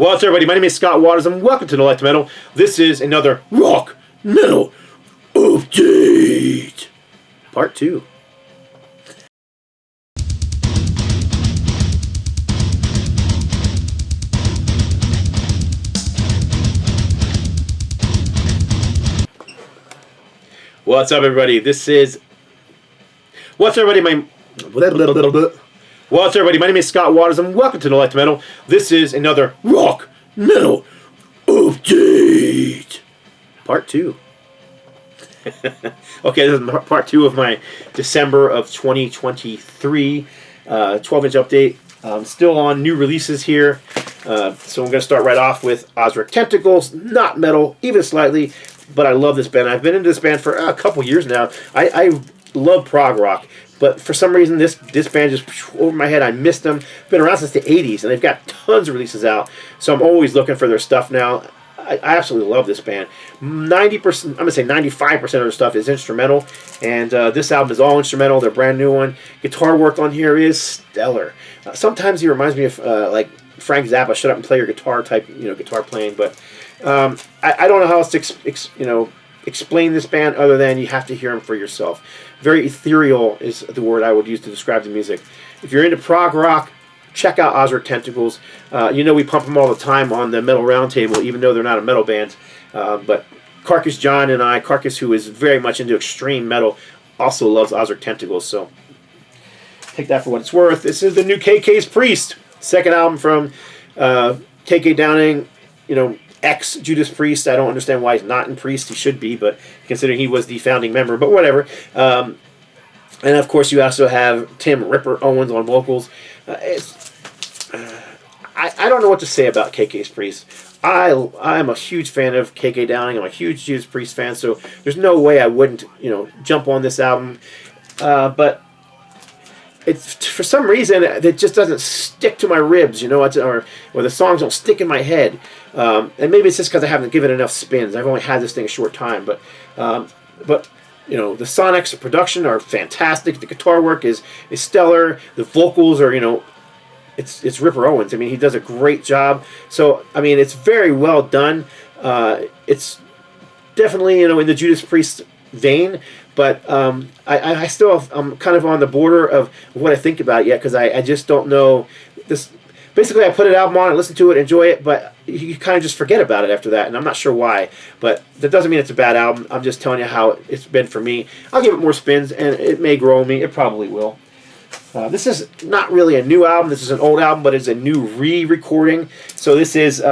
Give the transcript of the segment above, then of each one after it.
What's up, everybody? My name is Scott Waters, and welcome to nolifetilmetal. This is another rock metal update, part 2. What's up, everybody? What's up, everybody? What's up, everybody? My name is Scott Waters, and welcome to nolifetilmetal. This is another rock metal update, part 2. Okay, this is part 2 of my December of 2023 12-inch update. Still on new releases here. So I'm going to start right off with Ozars Tentacles. Not metal, even slightly, but I love this band. I've been into this band for a couple years now. I love prog rock, but for some reason this band just over my head. I missed them. Been around since the 80s, and they've got tons of releases out, so I'm always looking for their stuff now. I absolutely love this band. 90%, I'm going to say 95% of their stuff is instrumental, and this album is all instrumental. Their brand new one. Guitar work on here is stellar. Sometimes he reminds me of like Frank Zappa, shut up and play your guitar type, guitar playing, but I don't know how else to explain this band other than you have to hear them for yourself. Very ethereal is the word I would use to describe the music. If you're into prog rock, check out Ozars Tentacles. We pump them all the time on the Metal Roundtable, even though they're not a metal band. But Carcass John and Carcass, who is very much into extreme metal, also loves Ozars Tentacles. So take that for what it's worth. This is the new KK's Priest, second album from KK Downing, ex Judas Priest. I don't understand why he's not in Priest. He should be, but considering he was the founding member, but whatever. And of course, you also have Tim Ripper Owens on vocals. I don't know what to say about KK's Priest. I'm a huge fan of KK Downing. I'm a huge Judas Priest fan, so there's no way I wouldn't jump on this album. But it's for some reason it just doesn't stick to my ribs, or the songs don't stick in my head. And maybe it's just because I haven't given it enough spins. I've only had this thing a short time, but the sonics, the production are fantastic. The guitar work is stellar. The vocals are, it's Ripper Owens. I mean, he does a great job. So, I mean, it's very well done. It's definitely, in the Judas Priest vein, but I still, I'm kind of on the border of what I think about it yet, because I just don't know this. Basically, I put an album on and listen to it, enjoy it, but you kind of just forget about it after that, and I'm not sure why. But that doesn't mean it's a bad album. I'm just telling you how it's been for me. I'll give it more spins, and it may grow on me. It probably will. This is not really a new album. This is an old album, but it's a new re-recording. So this is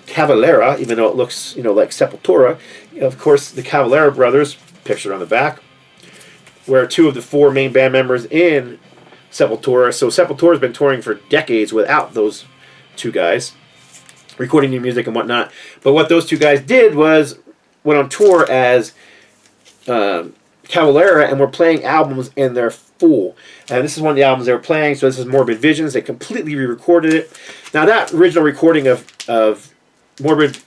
Cavalera, even though it looks, like Sepultura. Of course, the Cavalera brothers, pictured on the back, were two of the 4 main band members in Sepultura. So Sepultura has been touring for decades without those 2 guys, recording new music and whatnot. But what those 2 guys did was went on tour as Cavalera and were playing albums in their full. And this is one of the albums they were playing. So this is Morbid Visions. They completely re-recorded it. Now that original recording of Morbid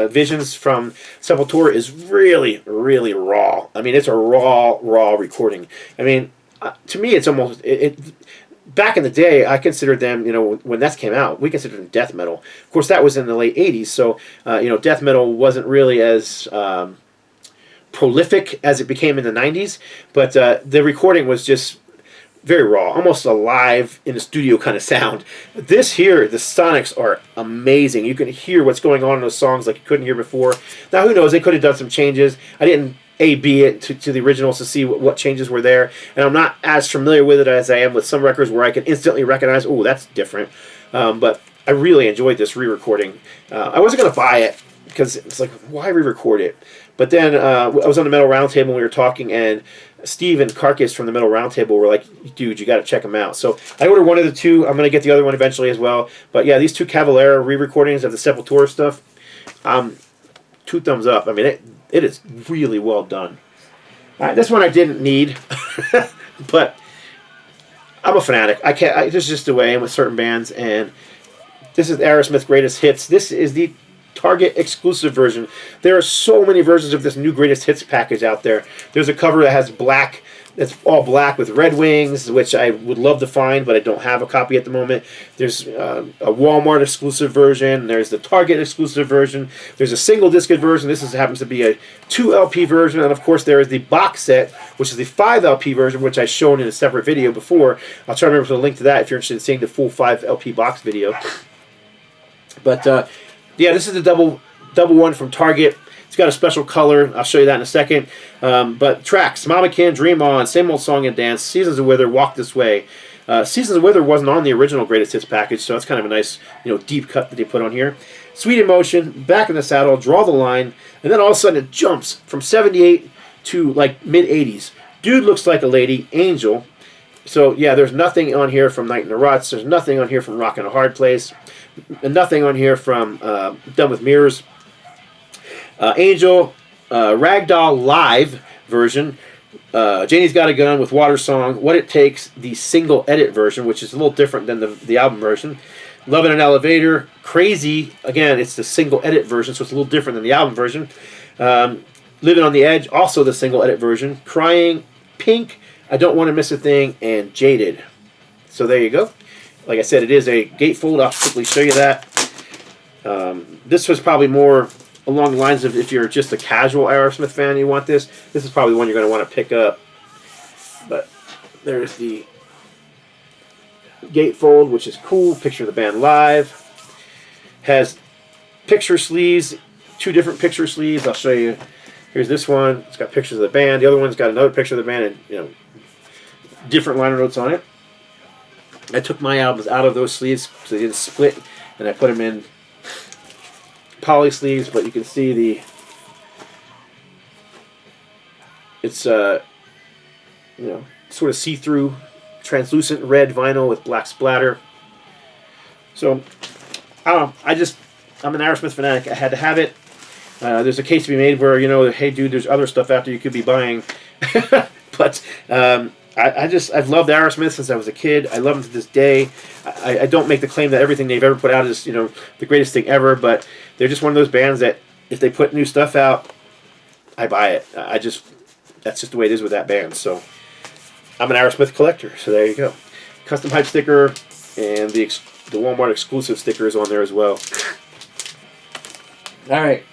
Visions from Sepultura is really, really raw. I mean, it's a raw recording. I mean, to me, it's almost back in the day, I considered them, when that came out, we considered them death metal. Of course, that was in the late 80s, so, death metal wasn't really as prolific as it became in the 90s, but the recording was just very raw, almost a live in the studio kind of sound. This here, the sonics are amazing. You can hear what's going on in those songs like you couldn't hear before. Now, who knows, they could have done some changes. I didn't A/B it to the originals to see what changes were there, and I'm not as familiar with it as I am with some records where I can instantly recognize, oh, that's different. But I really enjoyed this re-recording. I wasn't going to buy it because it's like, why re-record it? But then I was on the Metal Roundtable and we were talking, and Steve and Carcass from the Metal Roundtable were like, dude, you got to check them out. So I ordered one of the 2. I'm going to get the other one eventually as well. But yeah, these 2 Cavalera re-recordings of the Sepultura stuff, 2 thumbs up. I mean, it is really well done. All right, this one I didn't need, but I'm a fanatic. This is just the way I am with certain bands, and this is Aerosmith's Greatest Hits. This is the Target exclusive version. There are so many versions of this new Greatest Hits package out there. There's a cover that has black It's all black with red wings, which I would love to find, but I don't have a copy at the moment. There's a Walmart exclusive version. There's the Target exclusive version. There's a single disc version. This happens to be a 2 LP version. And of course, there is the box set, which is the 5 LP version, which I've shown in a separate video before. I'll try to remember to link to that if you're interested in seeing the full 5 LP box video. But yeah, this is the double one from Target. It's got a special color. I'll show you that in a second. But tracks: Mama Can, Dream On, Same Old Song and Dance, Seasons of Wither, Walk This Way. Seasons of Wither wasn't on the original Greatest Hits package, so it's kind of a nice, deep cut that they put on here. Sweet Emotion, Back in the Saddle, Draw the Line, and then all of a sudden it jumps from 78 to like mid-80s. Dude Looks Like a Lady, Angel. So yeah, there's nothing on here from Night in the Ruts. There's nothing on here from Rockin' a Hard Place. And nothing on here from Done with Mirrors. Angel, Ragdoll Live version, Janie's Got a Gun with Water Song, What It Takes, the single edit version, which is a little different than the album version. Love in an Elevator, Crazy, again, it's the single edit version, so it's a little different than the album version. Living on the Edge, also the single edit version. Crying, Pink, I Don't Want to Miss a Thing, and Jaded. So there you go. Like I said, it is a gatefold. I'll quickly show you that. This was probably more along the lines of if you're just a casual Aerosmith fan and you want this. This is probably the one you're going to want to pick up. But there's the gatefold, which is cool. Picture of the band live. Has picture sleeves, 2 different picture sleeves. I'll show you. Here's this one. It's got pictures of the band. The other one's got another picture of the band and different liner notes on it. I took my albums out of those sleeves so they didn't split, and I put them in poly sleeves, but you can see it's sort of see-through translucent red vinyl with black splatter. So I don't know, I'm an Aerosmith fanatic. I had to have it. There's a case to be made where hey dude, there's other stuff out there you could be buying. But I've loved Aerosmith since I was a kid. I love them to this day. I don't make the claim that everything they've ever put out is the greatest thing ever, but they're just one of those bands that if they put new stuff out, I buy it. That's just the way it is with that band. So I'm an Aerosmith collector. So there you go. Custom hype sticker and the Walmart exclusive sticker is on there as well. All right.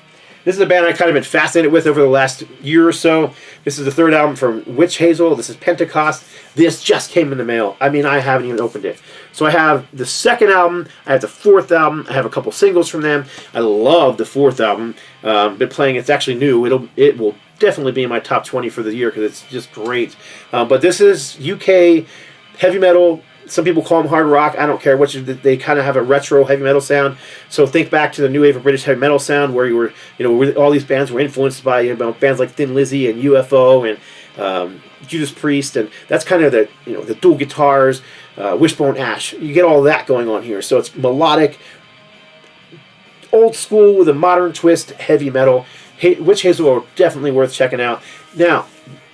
This is a band I've kind of been fascinated with over the last year or so. This is the 3rd album from Witch Hazel. This is Pentecost. This just came in the mail. I mean, I haven't even opened it. So I have the 2nd album. I have the 4th album. I have a couple singles from them. I love the 4th album. Been playing. It's actually new. It will definitely be in my top 20 for the year because it's just great. But this is UK heavy metal. Some people call them hard rock. I don't care which. They kind of have a retro heavy metal sound. So think back to the new wave of British heavy metal sound, where where all these bands were influenced by bands like Thin Lizzy and UFO and Judas Priest, and that's kind of the dual guitars, Wishbone Ash. You get all that going on here. So it's melodic, old school with a modern twist, heavy metal. Witch Hazel are definitely worth checking out. Now,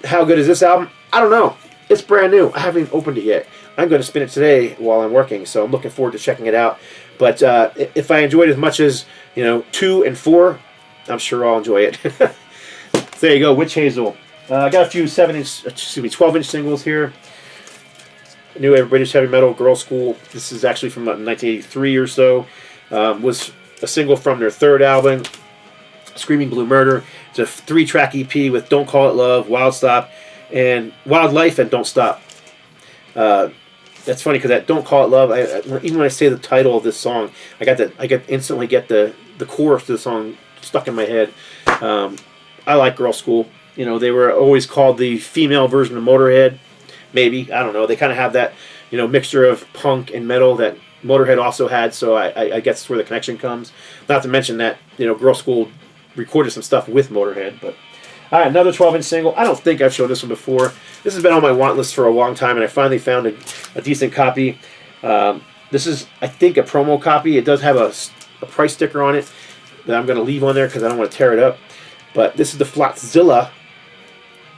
how good is this album? I don't know. It's brand new. I haven't even opened it yet. I'm going to spin it today while I'm working, so I'm looking forward to checking it out. But if I enjoyed it as much as 2 and 4, I'm sure I'll enjoy it. So there you go, Witch Hazel. I got a few 12-inch singles here. New Wave of British Heavy Metal, Girl School. This is actually from 1983 or so. Was a single from their 3rd album, Screaming Blue Murder. It's a 3-track EP with Don't Call It Love, Wildlife, and Don't Stop. That's funny because that Don't Call It Love, even when I say the title of this song, I instantly get the chorus to the song stuck in my head. I like Girl School. They were always called the female version of Motorhead. Maybe, I don't know. They kind of have that mixture of punk and metal that Motorhead also had. So I guess that's where the connection comes. Not to mention that Girl School recorded some stuff with Motorhead, but. All right, another 12-inch single. I don't think I've shown this one before. This has been on my want list for a long time, and I finally found a decent copy. This is, I think, a promo copy. It does have a price sticker on it that I'm going to leave on there because I don't want to tear it up. But this is the Flatzilla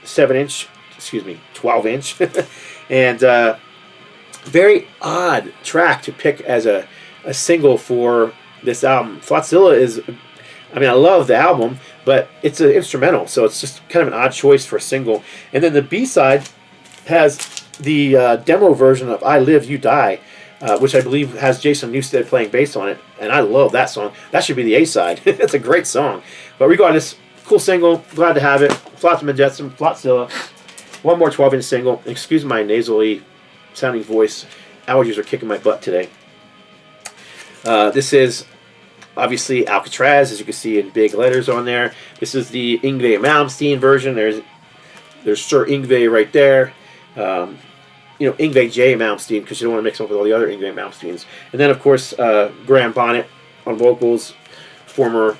12-inch. And very odd track to pick as a single for this album. Flatzilla is... I love the album, but it's an instrumental, so it's just kind of an odd choice for a single. And then the B-side has the demo version of I Live, You Die, which I believe has Jason Newsted playing bass on it, and I love that song. That should be the A-side. It's a great song. But regardless, cool single. Glad to have it. Flatz Majestic, Flotzilla. One more 12-inch single. Excuse my nasally sounding voice. Allergies are kicking my butt today. This is obviously Alcatraz, as you can see in big letters on there. This is the Yngwie Malmsteen version. There's Sir Yngwie right there. You know, Yngwie J. Malmsteen, because you don't want to mix them up with all the other Yngwie Malmsteens. And then, of course, Graham Bonnet on vocals, former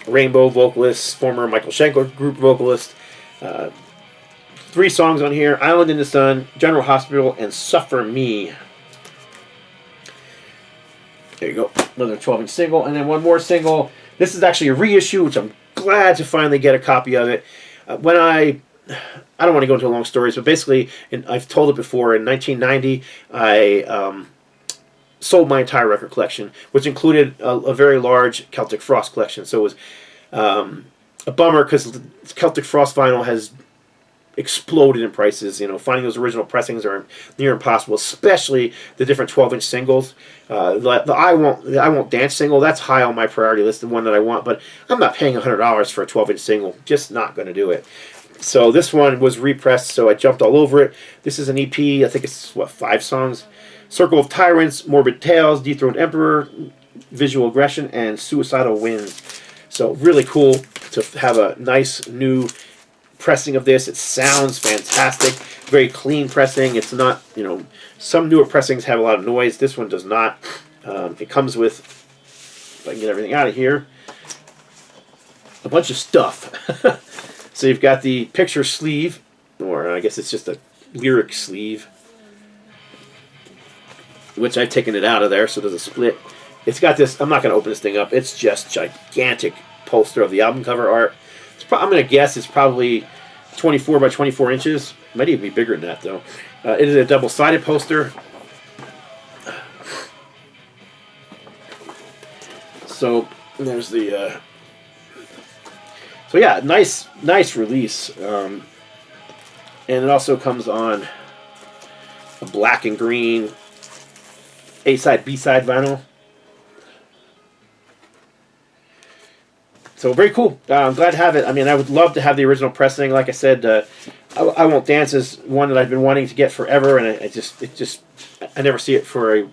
Rainbow vocalist, former Michael Schenker group vocalist. 3 songs on here: Island in the Sun, General Hospital, and Suffer Me. There you go. Another 12-inch single. And then one more single. This is actually a reissue, which I'm glad to finally get a copy of it. When I don't want to go into long stories, but basically, and I've told it before, in 1990, I sold my entire record collection, which included a very large Celtic Frost collection. So it was a bummer, because Celtic Frost vinyl has exploded in prices. You know, finding those original pressings are near impossible, especially the different 12-inch singles. The I Won't Dance single, that's high on my priority list, the one that I want, but I'm not paying $100 for a 12-inch single. Just not going to do it. So this one was repressed, so I jumped all over it. This is an EP. I think it's, what, 5 songs? Circle of Tyrants, Morbid Tales, Dethroned Emperor, Visual Aggression, and Suicidal Winds. So really cool to have a nice new pressing of this. It sounds fantastic. Very clean pressing. It's not, you know, some newer pressings have a lot of noise. This one does not. It comes with, if I can get everything out of here, a bunch of stuff. So you've got the picture sleeve, or I guess it's just a lyric sleeve, which I've taken it out of there, so there's a split. It's got this, I'm not going to open this thing up, it's just gigantic poster of the album cover art. I'm going to guess it's probably 24 by 24 inches. Might even be bigger than that, though. It is a double-sided poster. So there's the... So yeah, nice release. And it also comes on a black and green A-side, B-side vinyl. So very cool. I'm glad to have it. I mean, I would love to have the original pressing. Like I said, I Won't Dance is one that I've been wanting to get forever, and I never see it for a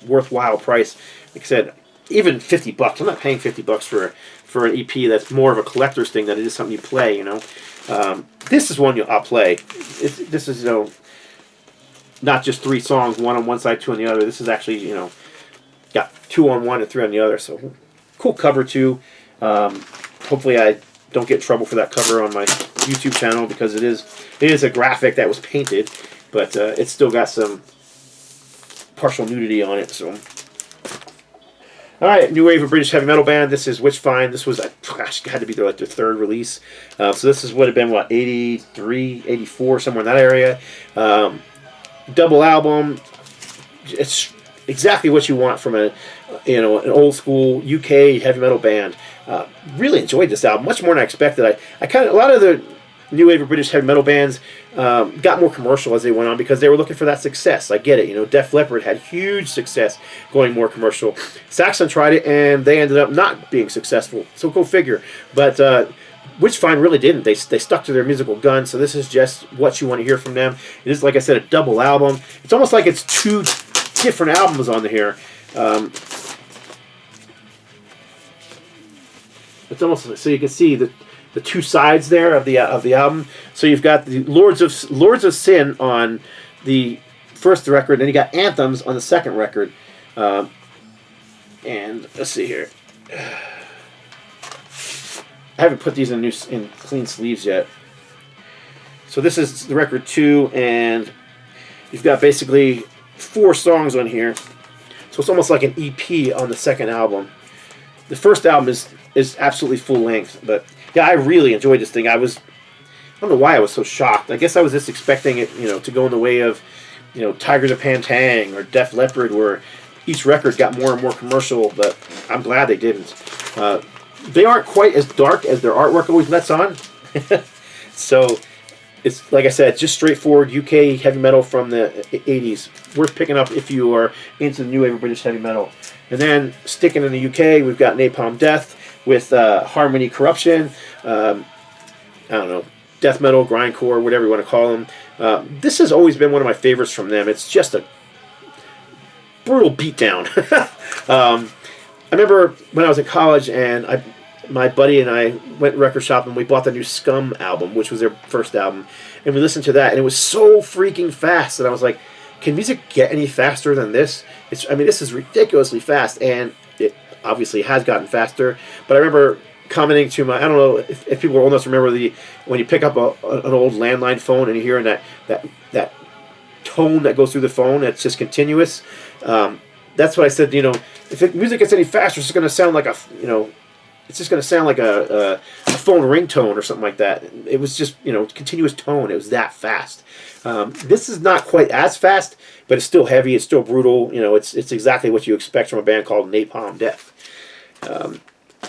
worthwhile price. Like I said, even $50. I'm not paying $50 for an EP that's more of a collector's thing than it is something you play. This is one I'll play. This is not just 3 songs, one on one side, 2 on the other. This is actually got 2 on one and 3 on the other. So cool cover too. Hopefully I don't get in trouble for that cover on my YouTube channel, because it is a graphic that was painted, but it's still got some partial nudity on it. So, all right, new wave of British heavy metal band. This is Witchfind. This was, gosh, had to be their 3rd release. So this is would have been what, 83, 84, somewhere in that area. Double album. It's exactly what you want from an old school UK heavy metal band. Really enjoyed this album, much more than I expected. A lot of the new wave of British heavy metal bands got more commercial as they went on, because they were looking for that success. I get it. Def Leppard had huge success going more commercial. Saxon tried it, and they ended up not being successful. So go figure. But Witchfind really didn't. They stuck to their musical gun. So this is just what you want to hear from them. It is, like I said, a double album. It's almost like it's 2 different albums on here. It's almost so you can see the 2 sides there of the album. So you've got the Lords of Sin on the first record, and you got Anthems on the second record. And let's see here. I haven't put these in clean sleeves yet. So this is the record 2, and you've got basically 4 songs on here. So it's almost like an EP on the second album. The first album is absolutely full length, but yeah, I really enjoyed this thing. I don't know why I was so shocked. I guess I was just expecting it, to go in the way of, Tigers of Pantang or Def Leppard, where each record got more and more commercial, but I'm glad they didn't. They aren't quite as dark as their artwork always lets on. So it's like I said, just straightforward UK heavy metal from the 80s. Worth picking up if you are into the new wave of British heavy metal. And then sticking in the UK, we've got Napalm Death with Harmony Corruption. I don't know, death metal, grindcore, whatever you want to call them. This has always been one of my favorites from them. It's just a brutal beatdown. I remember when I was in college and my buddy and I went record shopping. We bought the new Scum album, which was their first album, and we listened to that, and it was so freaking fast. And I was like, "Can music get any faster than this?" I mean, this is ridiculously fast, and it obviously has gotten faster. But I remember commenting to I don't know if people are old enough to remember when you pick up an old landline phone and you're hearing that tone that goes through the phone. It's just continuous. That's what I said. If music gets any faster, it's just going to sound like it's just going to sound like a phone ringtone or something like that. It was just, continuous tone. It was that fast. This is not quite as fast, but it's still heavy. It's still brutal. It's exactly what you expect from a band called Napalm Death.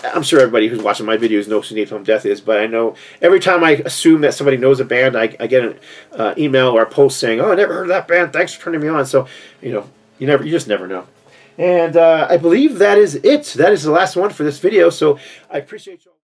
I'm sure everybody who's watching my videos knows who Napalm Death is, but I know every time I assume that somebody knows a band, I get an email or a post saying, "Oh, I never heard of that band. Thanks for turning me on." So, you just never know. And I believe that is it. That is the last one for this video. So I appreciate you all.